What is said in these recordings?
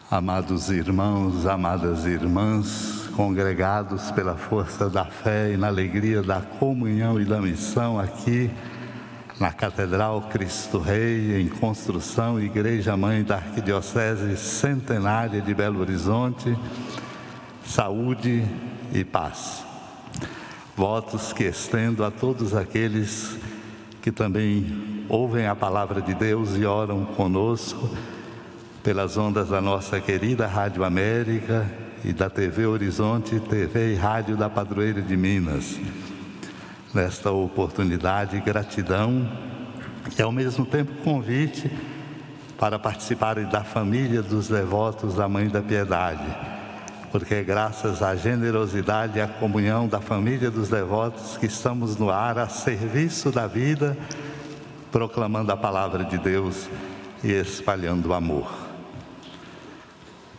Amados irmãos, amadas irmãs, congregados pela força da fé e na alegria da comunhão e da missão aqui na Catedral Cristo Rei, em construção, Igreja Mãe da Arquidiocese Centenária de Belo Horizonte, saúde e paz. Votos que estendo a todos aqueles que também ouvem a palavra de Deus e oram conosco, pelas ondas da nossa querida Rádio América e da TV Horizonte, TV e Rádio da Padroeira de Minas. Nesta oportunidade, gratidão e ao mesmo tempo convite para participarem da família dos devotos da Mãe da Piedade, porque é graças à generosidade e à comunhão da família dos devotos que estamos no ar a serviço da vida, proclamando a palavra de Deus e espalhando o amor.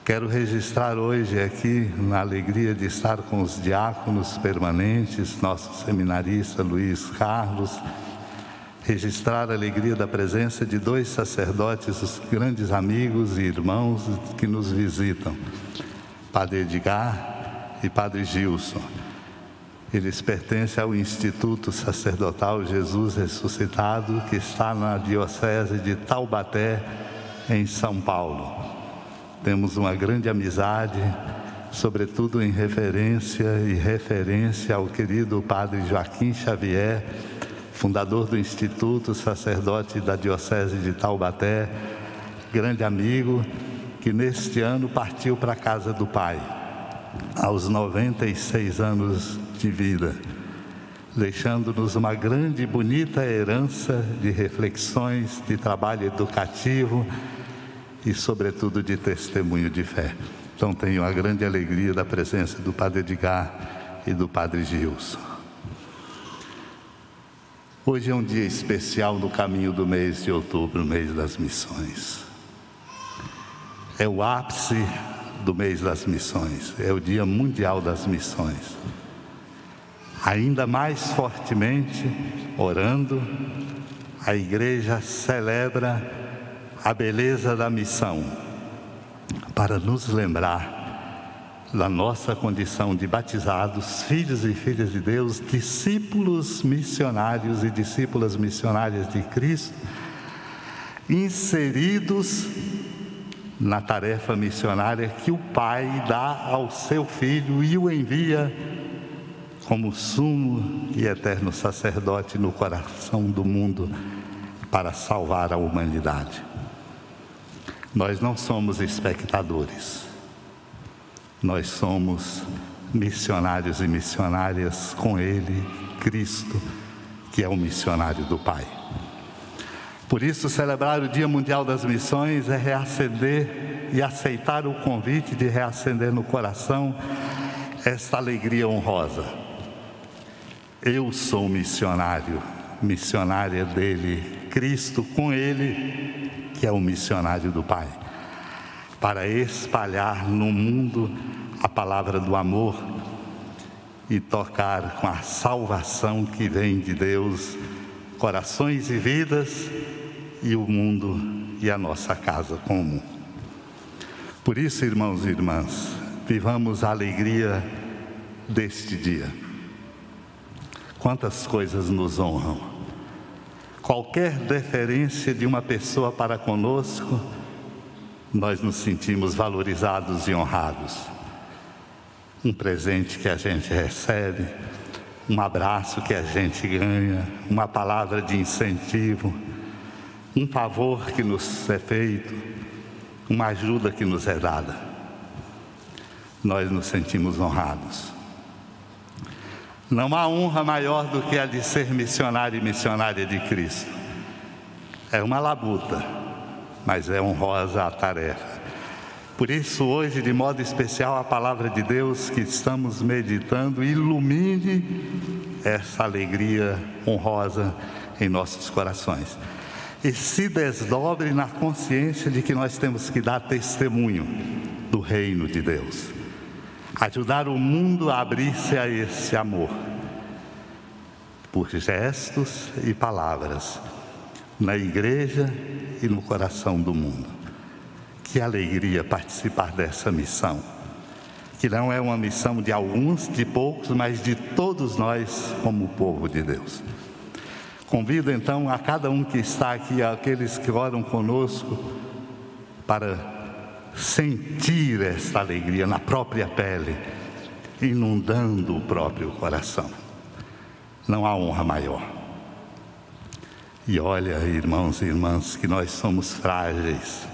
Quero registrar hoje aqui, na alegria de estar com os diáconos permanentes, nosso seminarista Luiz Carlos, registrar a alegria da presença de dois sacerdotes, os grandes amigos e irmãos que nos visitam, Padre Edgar e Padre Gilson. Eles pertencem ao Instituto Sacerdotal Jesus Ressuscitado, que está na Diocese de Taubaté, em São Paulo. Temos uma grande amizade, sobretudo em referência ao querido Padre Joaquim Xavier, fundador do Instituto, sacerdote da Diocese de Taubaté, grande amigo, que neste ano partiu para a casa do Pai, aos 96 anos de vida, deixando-nos uma grande e bonita herança de reflexões, de trabalho educativo e, sobretudo, de testemunho de fé. Então, tenho a grande alegria da presença do Padre Edgar e do Padre Gilson. Hoje é um dia especial no caminho do mês de outubro, mês das missões. É o ápice do mês das missões, é o Dia Mundial das Missões. Ainda mais fortemente, orando, a Igreja celebra a beleza da missão, para nos lembrar da nossa condição de batizados, filhos e filhas de Deus, discípulos missionários e discípulas missionárias de Cristo, inseridos na tarefa missionária que o Pai dá ao seu Filho e o envia como sumo e eterno sacerdote no coração do mundo para salvar a humanidade. Nós não somos espectadores, nós somos missionários e missionárias com Ele, Cristo, que é o missionário do Pai. Por isso, celebrar o Dia Mundial das Missões é reacender e aceitar o convite de reacender no coração esta alegria honrosa. Eu sou missionário, missionária dele, Cristo, com Ele, que é o missionário do Pai, para espalhar no mundo a palavra do amor e tocar com a salvação que vem de Deus, corações e vidas e o mundo e a nossa casa comum. Por isso, irmãos e irmãs, vivamos a alegria deste dia. Quantas coisas nos honram. Qualquer deferência de uma pessoa para conosco, nós nos sentimos valorizados e honrados. Um presente que a gente recebe, um abraço que a gente ganha, uma palavra de incentivo, um favor que nos é feito, uma ajuda que nos é dada. Nós nos sentimos honrados. Não há honra maior do que a de ser missionário e missionária de Cristo. É uma labuta, mas é honrosa a tarefa. Por isso, hoje, de modo especial, a palavra de Deus que estamos meditando ilumine essa alegria honrosa em nossos corações. E se desdobre na consciência de que nós temos que dar testemunho do reino de Deus. Ajudar o mundo a abrir-se a esse amor, por gestos e palavras, na igreja e no coração do mundo. Que alegria participar dessa missão, que não é uma missão de alguns, de poucos, mas de todos nós como povo de Deus. Convido então a cada um que está aqui, aqueles que oram conosco, para sentir esta alegria na própria pele, inundando o próprio coração. Não há honra maior. E olha, irmãos e irmãs, que nós somos frágeis,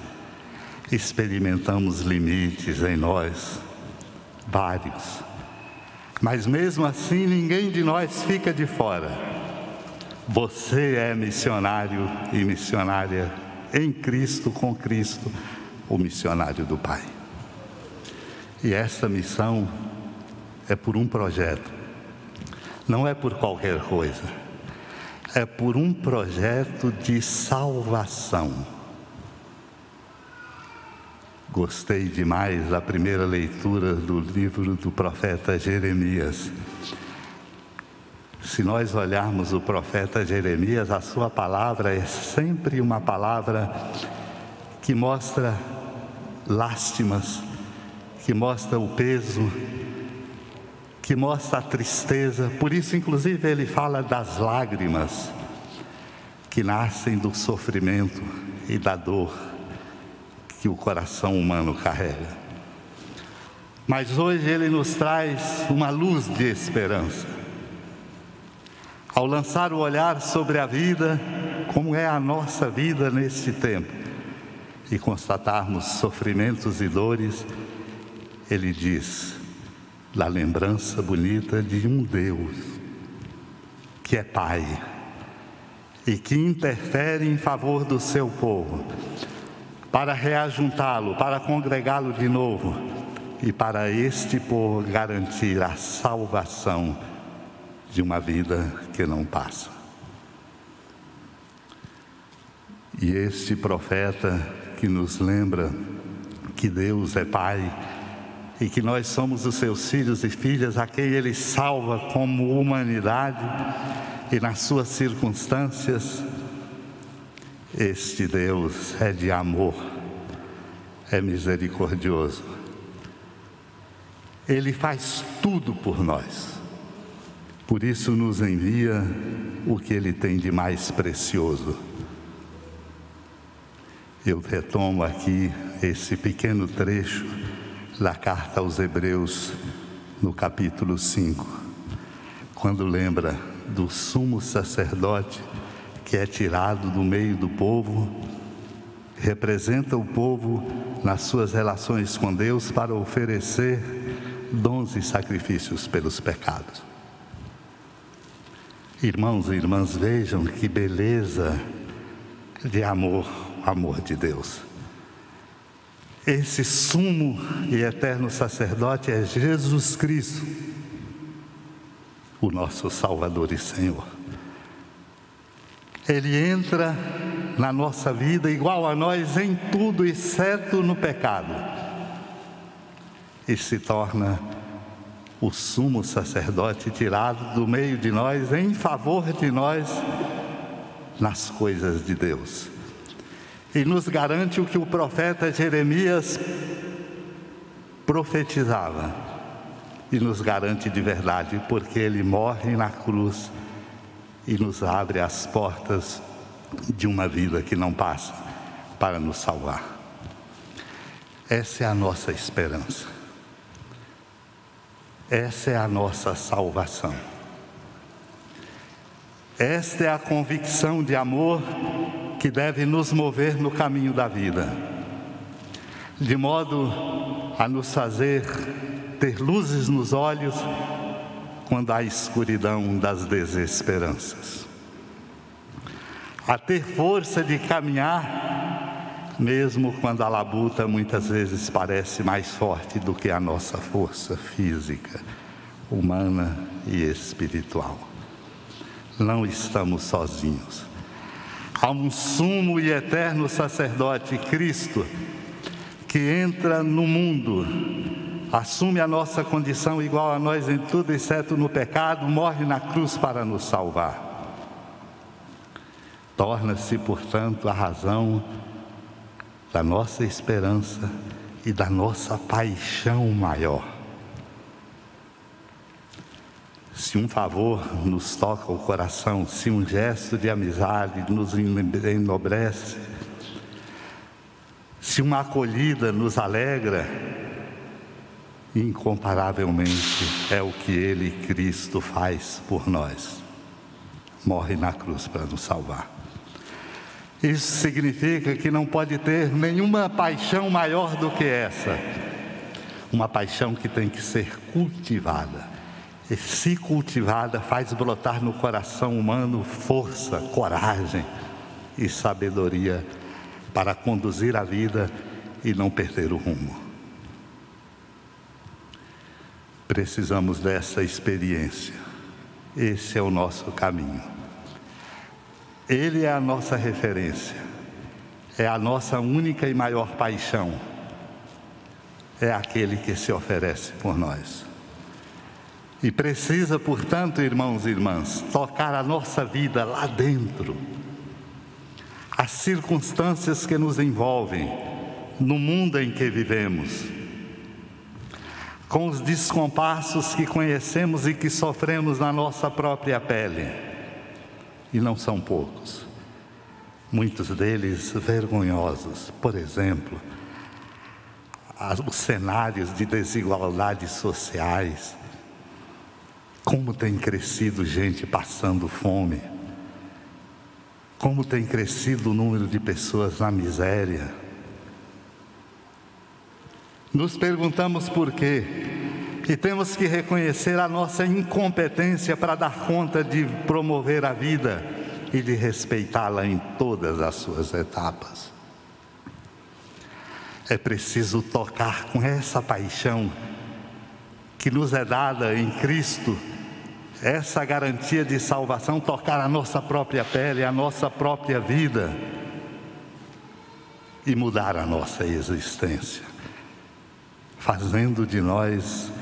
experimentamos limites em nós, vários, mas mesmo assim ninguém de nós fica de fora. Você é missionário e missionária em Cristo, com Cristo, o missionário do Pai. E essa missão é por um projeto, não é por qualquer coisa, é por um projeto de salvação. Gostei demais da primeira leitura do livro do profeta Jeremias. Se nós olharmos o profeta Jeremias, a sua palavra é sempre uma palavra que mostra lástimas, que mostra o peso, que mostra a tristeza. Por isso, inclusive, ele fala das lágrimas que nascem do sofrimento e da dor que o coração humano carrega. Mas hoje ele nos traz uma luz de esperança. Ao lançar o olhar sobre a vida, como é a nossa vida neste tempo, e constatarmos sofrimentos e dores, ele diz da lembrança bonita de um Deus que é Pai e que interfere em favor do seu povo, para reajuntá-lo, para congregá-lo de novo e para este povo garantir a salvação de uma vida que não passa. E este profeta que nos lembra que Deus é Pai e que nós somos os seus filhos e filhas, a quem Ele salva como humanidade e nas suas circunstâncias. Este Deus é de amor, é misericordioso. Ele faz tudo por nós. Por isso nos envia o que Ele tem de mais precioso. Eu retomo aqui esse pequeno trecho da carta aos Hebreus, no capítulo 5, quando lembra do sumo sacerdote que é tirado do meio do povo, representa o povo nas suas relações com Deus para oferecer dons e sacrifícios pelos pecados. Irmãos e irmãs, vejam que beleza de amor, o amor de Deus. Esse sumo e eterno sacerdote é Jesus Cristo, o nosso Salvador e Senhor. Ele entra na nossa vida igual a nós em tudo, exceto no pecado, e se torna o sumo sacerdote tirado do meio de nós, em favor de nós, nas coisas de Deus. E nos garante o que o profeta Jeremias profetizava, e nos garante de verdade, porque ele morre na cruz e nos abre as portas de uma vida que não passa para nos salvar. Essa é a nossa esperança. Essa é a nossa salvação. Esta é a convicção de amor que deve nos mover no caminho da vida, de modo a nos fazer ter luzes nos olhos quando há escuridão das desesperanças, a ter força de caminhar, mesmo quando a labuta muitas vezes parece mais forte do que a nossa força física, humana e espiritual. Não estamos sozinhos. Há um sumo e eterno sacerdote, Cristo, que entra no mundo, assume a nossa condição igual a nós em tudo, exceto no pecado, morre na cruz para nos salvar. Torna-se, portanto, a razão da nossa esperança e da nossa paixão maior. Se um favor nos toca o coração, se um gesto de amizade nos enobrece, se uma acolhida nos alegra, incomparavelmente é o que Ele, Cristo, faz por nós. Morre na cruz para nos salvar. Isso significa que não pode ter nenhuma paixão maior do que essa. Uma paixão que tem que ser cultivada. E se cultivada, faz brotar no coração humano força, coragem e sabedoria para conduzir a vida e não perder o rumo. Precisamos dessa experiência. Esse é o nosso caminho. Ele é a nossa referência. É a nossa única e maior paixão. É aquele que se oferece por nós. E precisa, portanto, irmãos e irmãs, tocar a nossa vida lá dentro. As circunstâncias que nos envolvem, no mundo em que vivemos, com os descompassos que conhecemos e que sofremos na nossa própria pele. E não são poucos. Muitos deles vergonhosos. Por exemplo, os cenários de desigualdades sociais. Como tem crescido gente passando fome. Como tem crescido o número de pessoas na miséria. Nos perguntamos por quê. E temos que reconhecer a nossa incompetência para dar conta de promover a vida e de respeitá-la em todas as suas etapas. É preciso tocar com essa paixão que nos é dada em Cristo, essa garantia de salvação, tocar a nossa própria pele, a nossa própria vida e mudar a nossa existência, fazendo de nós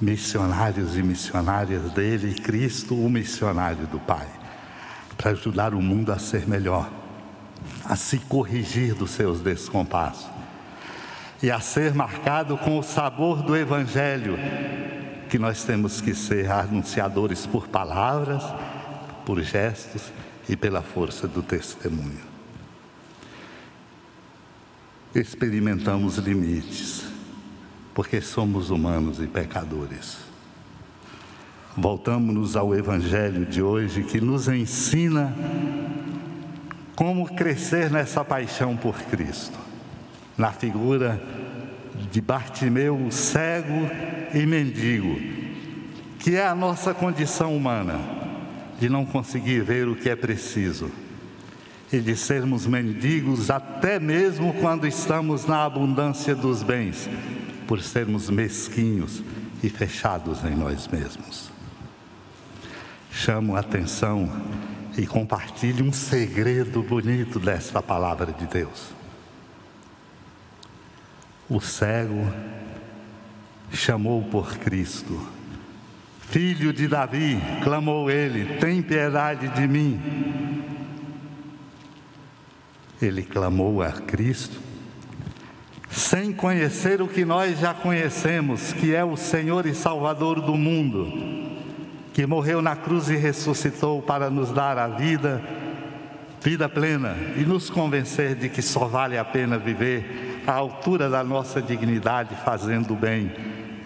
missionários e missionárias dele, e Cristo, o missionário do Pai, para ajudar o mundo a ser melhor, a se corrigir dos seus descompassos e a ser marcado com o sabor do Evangelho, que nós temos que ser anunciadores por palavras, por gestos e pela força do testemunho. Experimentamos limites, porque somos humanos e pecadores. Voltamos-nos ao Evangelho de hoje, que nos ensina como crescer nessa paixão por Cristo, na figura de Bartimeu, cego e mendigo, que é a nossa condição humana, de não conseguir ver o que é preciso, e de sermos mendigos até mesmo quando estamos na abundância dos bens, por sermos mesquinhos e fechados em nós mesmos. Chamo a atenção e compartilho um segredo bonito desta palavra de Deus. O cego chamou por Cristo. Filho de Davi, clamou ele, tem piedade de mim. Ele clamou a Cristo, sem conhecer o que nós já conhecemos, que é o Senhor e Salvador do mundo, que morreu na cruz e ressuscitou para nos dar a vida plena e nos convencer de que só vale a pena viver à altura da nossa dignidade, fazendo o bem,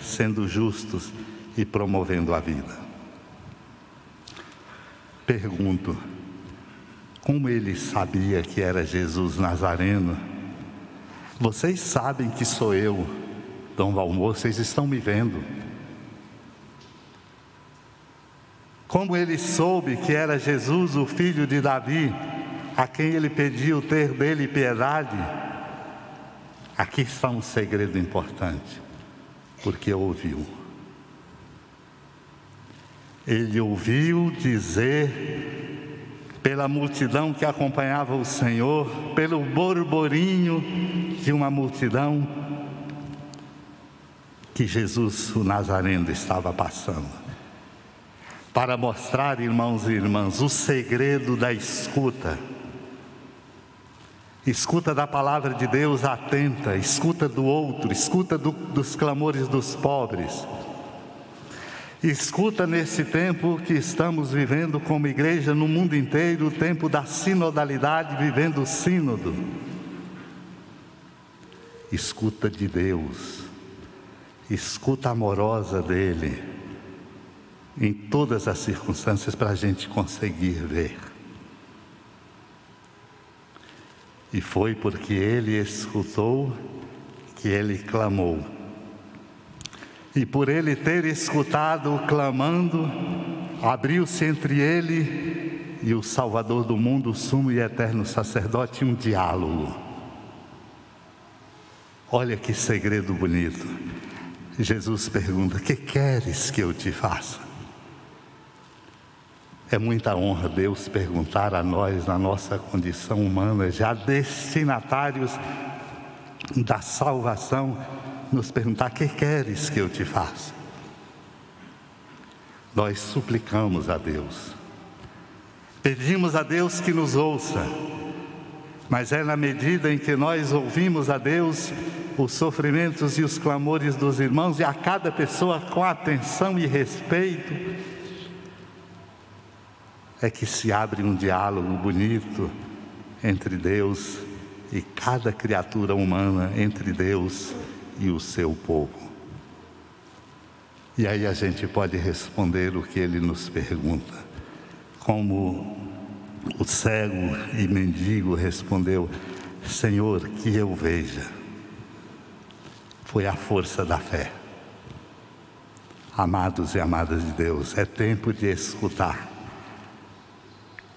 sendo justos e promovendo a vida. Pergunto, como ele sabia que era Jesus Nazareno? Vocês sabem que sou eu, Dom Valmor, vocês estão me vendo. Como ele soube que era Jesus, o filho de Davi, a quem ele pediu ter dele piedade? Aqui está um segredo importante, porque ouviu. Ele ouviu dizer, pela multidão que acompanhava o Senhor, pelo borborinho de uma multidão, que Jesus, o Nazareno, estava passando. Para mostrar, irmãos e irmãs, o segredo da escuta. Escuta da palavra de Deus atenta, escuta do outro, escuta dos clamores dos pobres. Escuta nesse tempo que estamos vivendo como igreja no mundo inteiro, o tempo da sinodalidade, vivendo o sínodo. Escuta de Deus, escuta amorosa dEle, em todas as circunstâncias, para a gente conseguir ver. E foi porque Ele escutou que Ele clamou. E por Ele ter escutado clamando, abriu-se entre Ele e o Salvador do mundo, o sumo e eterno sacerdote, um diálogo. Olha que segredo bonito. Jesus pergunta: que queres que eu te faça? É muita honra Deus perguntar a nós, na nossa condição humana, já destinatários da salvação, nos perguntar: que queres que eu te faça? Nós suplicamos a Deus, pedimos a Deus que nos ouça, mas é na medida em que nós ouvimos a Deus, os sofrimentos e os clamores dos irmãos, e a cada pessoa com atenção e respeito, é que se abre um diálogo bonito entre Deus e cada criatura humana, entre Deus e o seu povo. E aí a gente pode responder o que Ele nos pergunta, como o cego e mendigo respondeu: Senhor, que eu veja. Foi a força da fé. Amados e amadas de Deus, é tempo de escutar.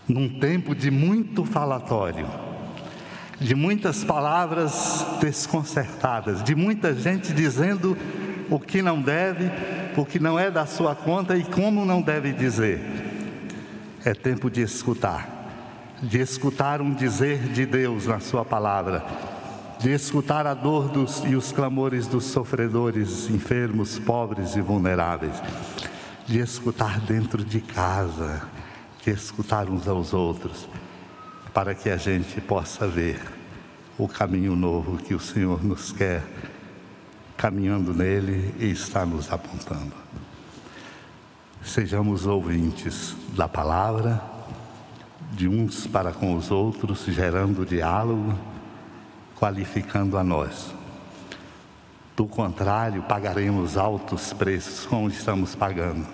Num tempo de muito falatório, de muitas palavras desconcertadas, de muita gente dizendo o que não deve, o que não é da sua conta e como não deve dizer. É tempo de escutar um dizer de Deus na sua palavra, de escutar a dor e os clamores dos sofredores, enfermos, pobres e vulneráveis, de escutar dentro de casa, de escutar uns aos outros, para que a gente possa ver o caminho novo que o Senhor nos quer, caminhando nele e está nos apontando. Sejamos ouvintes da palavra, de uns para com os outros, gerando diálogo, qualificando a nós. Do contrário, pagaremos altos preços, como estamos pagando.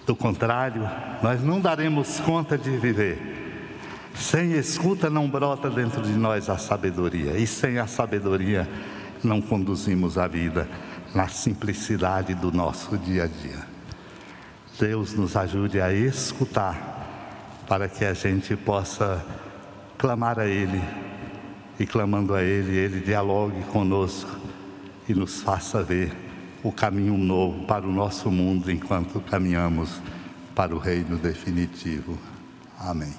Do contrário, nós não daremos conta de viver. Sem escuta não brota dentro de nós a sabedoria, e sem a sabedoria não conduzimos a vida na simplicidade do nosso dia a dia. Deus nos ajude a escutar, para que a gente possa clamar a Ele, e clamando a Ele, Ele dialogue conosco e nos faça ver o caminho novo para o nosso mundo, enquanto caminhamos para o reino definitivo. Amém.